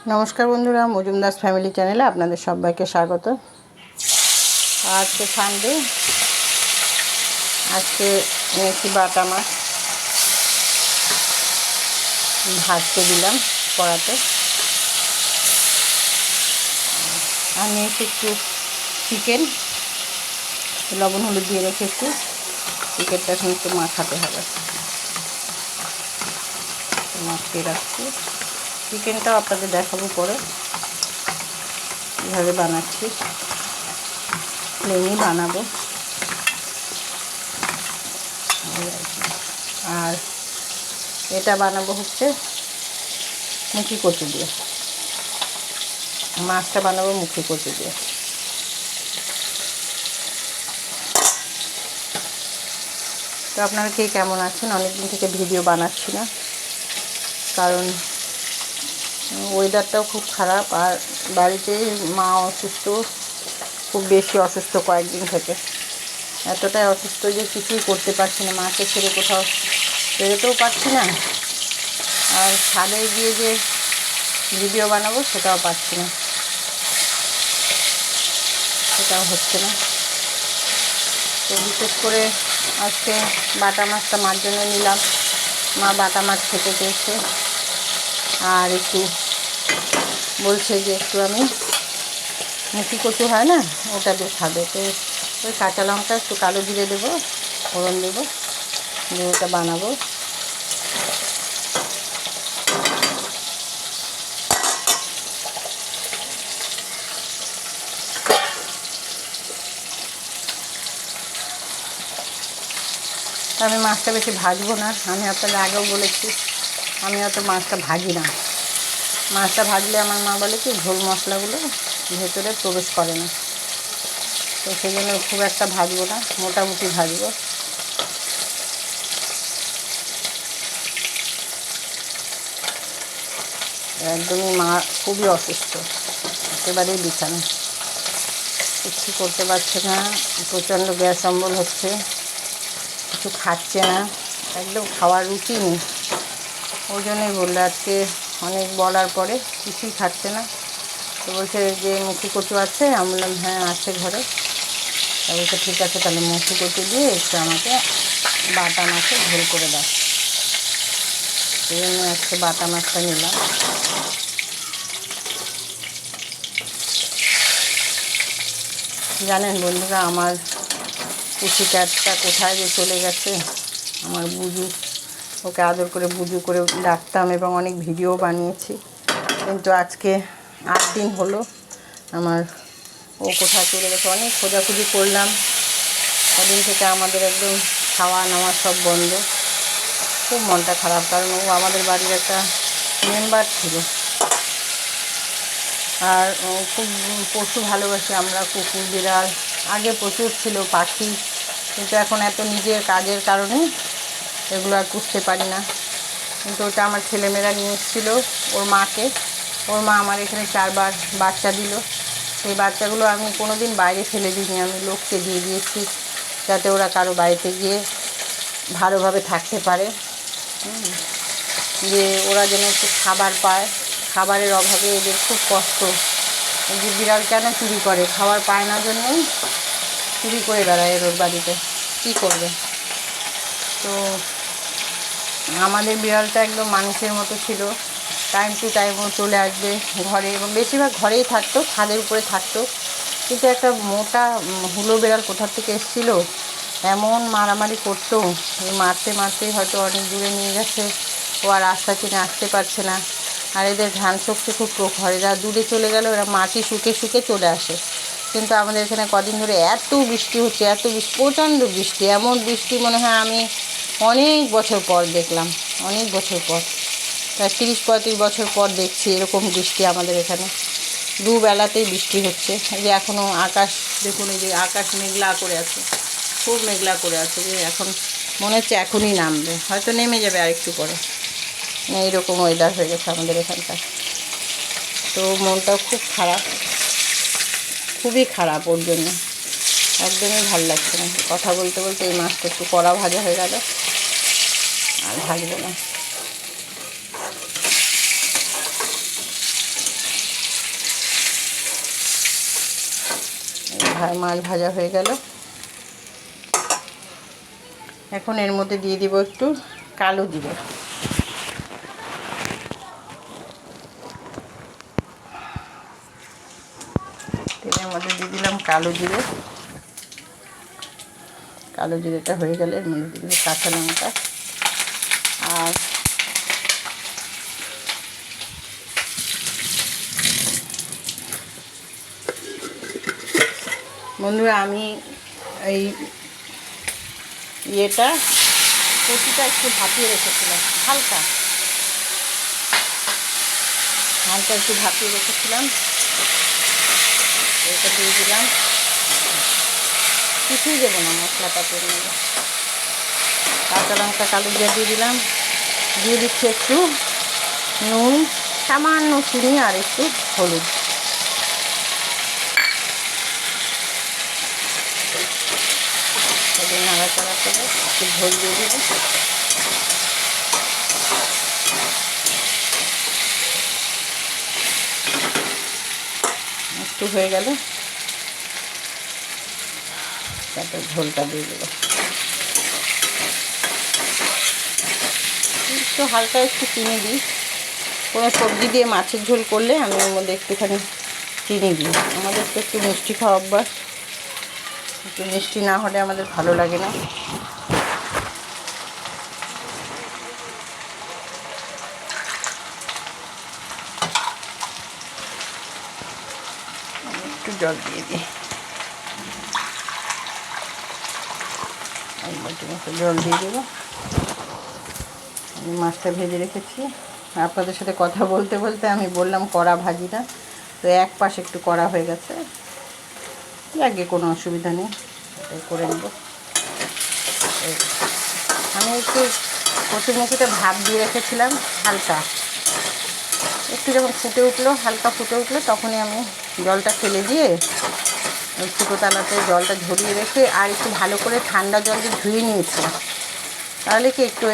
নমস্কার বন্ধুরা, মজুমদার ফ্যামিলি চ্যানেলে আপনাদের সবাইকে স্বাগত। আজকে সানডে, আজকে নিয়েছি বাটা মাছ ভাজতে দিলাম কড়াতে। আর নিয়েছি একটু চিকেন, লবণ হলুদ দিয়ে রেখেছি। চিকেনটা এখন একটু মাখাতে হবে, মাখিয়ে রাখছি। চিকেনটাও আপনাদের দেখাবো পরে কীভাবে বানাচ্ছি, প্লেনই বানাবো। আর এটা বানাবো হচ্ছে মুখি কচু দিয়ে, মাছটা বানাবো মুখি কচু দিয়ে। তো আপনারা কে কেমন আছেন? অনেকদিন থেকে ভিডিও বানাচ্ছি না, কারণ ওয়েদারটাও খুব খারাপ, আর বাড়িতে মা অসুস্থ, খুব বেশি অসুস্থ কয়েকদিন থেকে। এতটাই অসুস্থ যে কিছুই করতে পারছি না, মাকে ছেড়ে কোথাও বেরোতেও পারছি না, আর ছাদে গিয়ে যে ভিডিও বানাবো সেটাও পারছি না, সেটাও হচ্ছে না। তো বিশেষ করে আজকে বাটা মাছটা মার জন্য নিলাম। মা বাটা মাছ খেতে চেয়েছে, আর একটু বলছে যে একটু আমি মুখি কচু হয় না, ওটা দিয়ে খাবে। তো ওই কাঁচা লঙ্কা একটু কালো জিরে দেবো, ফোড়ন দেবো, দিয়ে ওটা বানাবো। আমি মাছটা বেশি ভাজবো না, আমি আপনাদের আগেও বলেছি আমি অত মাছটা ভাজি না। মাছটা ভাজলে আমার মা বলে কি ঝোল মশলাগুলো ভেতরে প্রবেশ করে না, তো সেই জন্য খুব একটা ভাজবো না, মোটামুটি ভাজবো। একদমই মা খুবই অসুস্থ, একেবারেই বিছানা, কিছু করতে পারছে না, প্রচণ্ড গ্যাস অম্বল হচ্ছে, কিছু খাচ্ছে না, একদম খাওয়ার রুচি নেই। ওই জন্যই বললো, আজকে অনেক বলার পরে কিছুই খাচ্ছে না। তো বলছে যে মুখি কচু আছে, আমি বললাম হ্যাঁ আছে ঘরে। তা বলছে ঠিক আছে, তাহলে মুখি কচু দিয়ে একটু আমাকে বাটা মাছে ঝোল করে দাও। সেই জন্য আজকে বাটা মাছটা নিলাম। জানেন বন্ধুরা, আমার পুষি ক্যাটটা কোথায় যে চলে গেছে। আমার বুজু, ওকে আদর করে বুজু করে ডাকতাম এবং অনেক ভিডিও বানিয়েছি, কিন্তু আজকে 8 দিন হলো আমার ও কোথায় চলে গেছে। অনেক খোঁজাখুঁজি করলাম, কদিন থেকে আমাদের একদম খাওয়া নাওয়া সব বন্ধ। খুব মনটা খারাপ, কারণ ও আমাদের বাড়ির একটা মেম্বার ছিল, আর খুব পশু ভালোবাসি আমরা, কুকুর বিড়াল আগে প্রচুর ছিল, পাখি, কিন্তু এখন এত নিজের কাজের কারণে এগুলো আর পুষতে পারি না। কিন্তু ওটা আমার ছেলেমেয়েরা নিয়ে এসেছিল ওর মাকে, ওর মা আমার এখানে 4 বার বাচ্চা দিল। সেই বাচ্চাগুলো আমি কোনো দিন বাইরে ফেলে দিইনি, আমি লোককে দিয়ে দিয়েছি, যাতে ওরা কারো বাড়িতে গিয়ে ভালোভাবে থাকতে পারে, যে ওরা যেন একটু খাবার পায়। খাবারের অভাবে এদের খুব কষ্ট। এই যে বিড়াল কেন চুরি করে, খাবার পায় না জন্যই চুরি করে বেড়ায় এর ওর বাড়িতে, কী করবে। তো আমাদের বিড়ালটা একদম মানুষের মতো ছিল, টাইম টু টাইম ও চলে আসবে ঘরে, এবং বেশিরভাগ ঘরেই থাকতো, ছাদের উপরে থাকতো। কিন্তু একটা মোটা হুলো বিড়াল কোথা থেকে এসেছিল, এমন মারামারি করতো, মারতে মারতে হয়তো অনেক দূরে নিয়ে গেছে, ও আর রাস্তা চিনে আসতে পারছে না। আর এদের ঘ্রাণ শক্তি খুব প্রখর, এরা দূরে চলে গেলে ওরা মাটি শুকে শুকে চলে আসে। কিন্তু আমাদের এখানে কদিন ধরে এত বৃষ্টি হচ্ছে, এত বৃষ্টি, প্রচণ্ড বৃষ্টি, এমন বৃষ্টি মনে হয় আমি অনেক বছর পর দেখলাম, অনেক বছর পর, প্রায় 30-35 বছর পর দেখছি এরকম বৃষ্টি আমাদের এখানে। দুবেলাতেই বৃষ্টি হচ্ছে। এই যে এখনও আকাশ দেখুন, এই যে আকাশ মেঘলা করে আছে, খুব মেঘলা করে আছে, যে এখন মনে হচ্ছে এখনই নামবে, হয়তো নেমে যাবে আরেকটু পরে। এইরকম ওয়েদার হয়ে গেছে আমাদের এখানকার। তো মনটাও খুব খারাপ, খুবই খারাপ ওর জন্য, একদমই ভালো লাগছে না। কথা বলতে বলতে এই মাছটা একটু কড়া ভাজা হয়ে গেল, আর ভাজবো না। মাছ ভাজা হয়ে গেল। এখন এর মধ্যে দিয়ে দিব একটু কালো জিরে। তেলের মধ্যে দিয়ে দিলাম কালো জিরে। কালো জিরেটা হয়ে গেলে এর মধ্যে দিয়ে দিলাম কাঁচা লঙ্কা। আর বন্ধুরা আমি এই কচুটা একটু ভাপিয়ে রেখেছিলাম, হালকা একটু ভাপিয়ে রেখেছিলাম, এটা দিয়ে দিলাম। কিছুই দেবো না, মশলাটাতে নেব। কাঁচা লঙ্কা, কালো জিরা দিয়ে দিলাম। দিয়ে দিচ্ছি একটু নুন, সামান্য চিনি আর একটু হলুদ। নাড়াচাড়া করে একটু ঝোল দিয়ে দেবো। একটু হয়ে গেল, তারপর ঝোলটা দিয়ে দেবো। একটু হালকা একটু চিনি দিই। কোনো সবজি দিয়ে মাছের ঝোল করলে আমি ওর মধ্যে একটুখানি চিনি দিই। আমাদের তো একটু মিষ্টি খাওয়া অভ্যাস, একটু মিষ্টি না হলে আমাদের ভালো লাগে না। একটু জল দিয়ে দিই, জল দিয়ে দেবো। আমি মাছটা ভেজে রেখেছি। আপনাদের সাথে কথা বলতে বলতে আমি বললাম কড়া ভাজি না, তো এক পাশ একটু কড়া হয়ে গেছে। আগে কোনো অসুবিধা নেই, এটাই করে নেব। আমি একটু কচুরমুখিতে ভাপ দিয়ে রেখেছিলাম হালকা, একটু যখন ফুটে উঠলো, হালকা ফুটে উঠলো, তখনই আমি জলটা ফেলে দিয়ে ওই ফুটো তালাতে জলটা ঝরিয়ে রেখে আর একটু ভালো করে ঠান্ডা জল দিয়ে ধুয়ে নিয়েছিলাম। তাহলে কি একটু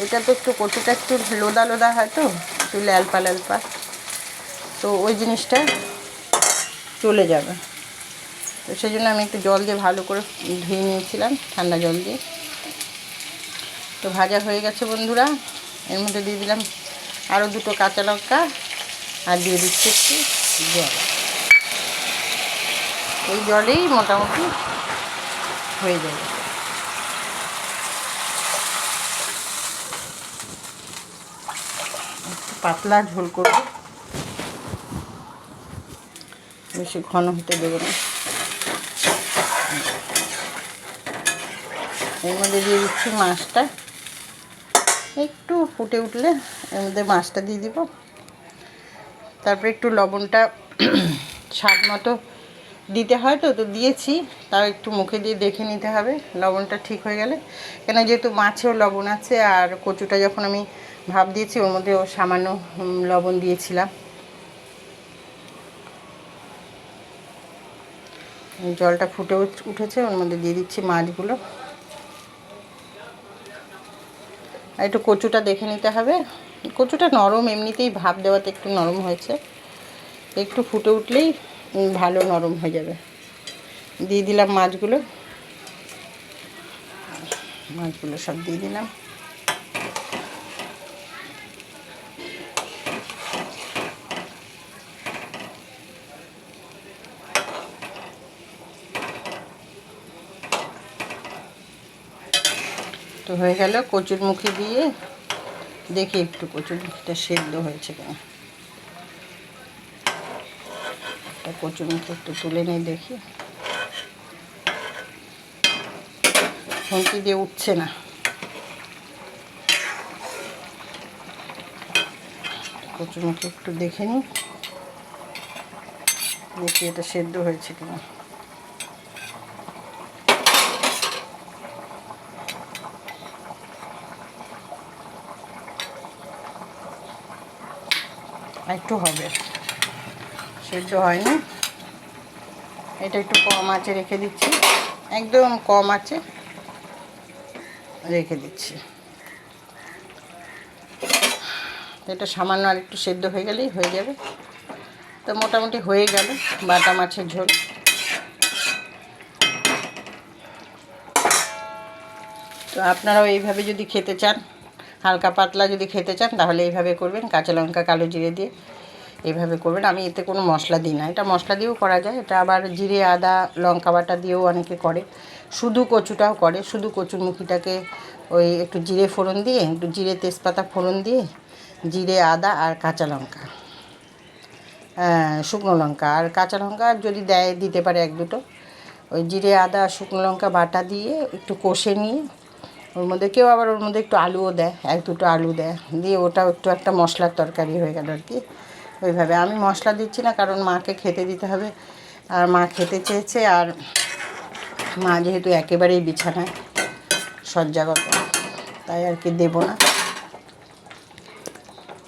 এটা তো একটু কচুটা একটু লোদা লোদা হয়, তো একটু ল্যালপা ল্যালপা, তো ওই জিনিসটা চলে যাবে। তো সেই জন্য আমি একটু জল দিয়ে ভালো করে ধুয়ে নিয়েছিলাম ঠান্ডা জল দিয়ে। তো ভাজা হয়ে গেছে বন্ধুরা। এর মধ্যে দিয়ে দিলাম আরও 2টো কাঁচা লঙ্কা আর দিয়ে দিচ্ছি একটু জল। এই জলেই মোটামুটি হয়ে যাবে। একটু পাতলা ঝোল করব, বেশি ঘন হতে দেবো না। এর মধ্যে দিয়ে দিচ্ছি মাছটা। একটু ফুটে উঠলে এর মধ্যে মাছটা দিয়ে দিব। তারপরে একটু লবণটা স্বাদ মতো দিতে হয়, তো দিয়েছি। তাও একটু মুখে দিয়ে দেখে নিতে হবে লবণটা ঠিক হয়ে গেলে, কেন যেহেতু মাছেও লবণ আছে, আর কচুটা যখন আমি ভাপ দিয়েছি ওর মধ্যেও সামান্য লবণ দিয়েছিলাম। জলটা ফুটে উঠেছে, ওর মধ্যে দিয়ে দিচ্ছি মাছগুলো। আর একটু কচুটা দেখে নিতে হবে, কচুটা নরম, এমনিতেই ভাপ দেওয়াতে একটু নরম হয়েছে, একটু ফুটে উঠলেই ভালো নরম হয়ে যাবে। দিয়ে দিলাম মাছগুলো সব দিয়ে দিলাম। তো হয়ে গেল কচুরমুখী দিয়ে। দেখি একটু কচুরমুখীটা সেদ্ধ হয়েছে কিনা। একটা কচুরমুখী একটু তুলে নিয়ে দেখি, খুন্তি দিয়ে উঠছে না। কচুরমুখী একটু দেখে নিই, দেখি এটা সেদ্ধ হয়েছে কিনা। একটু হবে, সেদ্ধ হয়নি। এটা একটু কম আঁচে রেখে দিচ্ছি, একদম কম আঁচে রেখে দিচ্ছি। এটা সামান্য আর একটু সেদ্ধ হয়ে গেলেই হয়ে যাবে। তো মোটামুটি হয়ে গেল বাটা মাছের ঝোল। তো আপনারাও এইভাবে যদি খেতে চান, হালকা পাতলা যদি খেতে চান, তাহলে এইভাবে করবেন, কাঁচা লঙ্কা কালো জিরে দিয়ে এইভাবে করবেন। আমি এতে কোনো মশলা দিই না, এটা মশলা দিয়েও করা যায়, এটা আবার জিরে আদা লঙ্কা বাটা দিয়েও অনেকে করে, শুধু কচুটাও করে। শুধু কচুরমুখিটাকে ওই একটু জিরে ফোড়ন দিয়ে, একটু জিরে তেজপাতা ফোড়ন দিয়ে, জিরে আদা আর কাঁচা লঙ্কা, শুকনো লঙ্কা আর কাঁচা লঙ্কা যদি দেয় দিতে পারে এক দুটো, ওই জিরে আদা শুকনো লঙ্কা বাটা দিয়ে একটু কষে নিয়ে ওর মধ্যে কেউ আবার ওর মধ্যে একটু আলুও দেয়, এক দুটো আলু দেয়, দিয়ে ওটাও একটু একটা মশলার তরকারি হয়ে গেল আর কি। ওইভাবে আমি মশলা দিচ্ছি না, কারণ মাকে খেতে দিতে হবে, আর মা খেতে চেয়েছে, আর মা যেহেতু একেবারেই বিছানায় শয্যাগত, তাই আর কি দেবো না।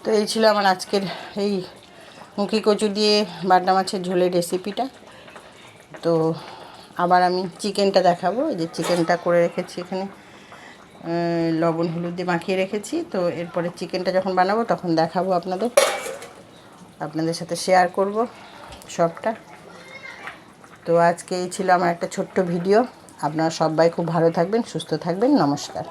তো এই ছিল আমার আজকের এই মুখি কচু দিয়ে বাটা মাছের ঝোলের রেসিপিটা। তো আবার আমি চিকেনটা দেখাবো, এই যে চিকেনটা করে রেখেছি এখানে, লবণ হলুদ দিয়ে মাখিয়ে রেখেছি। তো এরপরে চিকেনটা যখন বানাবো তখন দেখাবো আপনাদের সাথে শেয়ার করব সবটা। তো আজকে এই ছিল আমার একটা ছোট্ট ভিডিও। আপনারা সবাই খুব ভালো থাকবেন, সুস্থ থাকবেন, নমস্কার।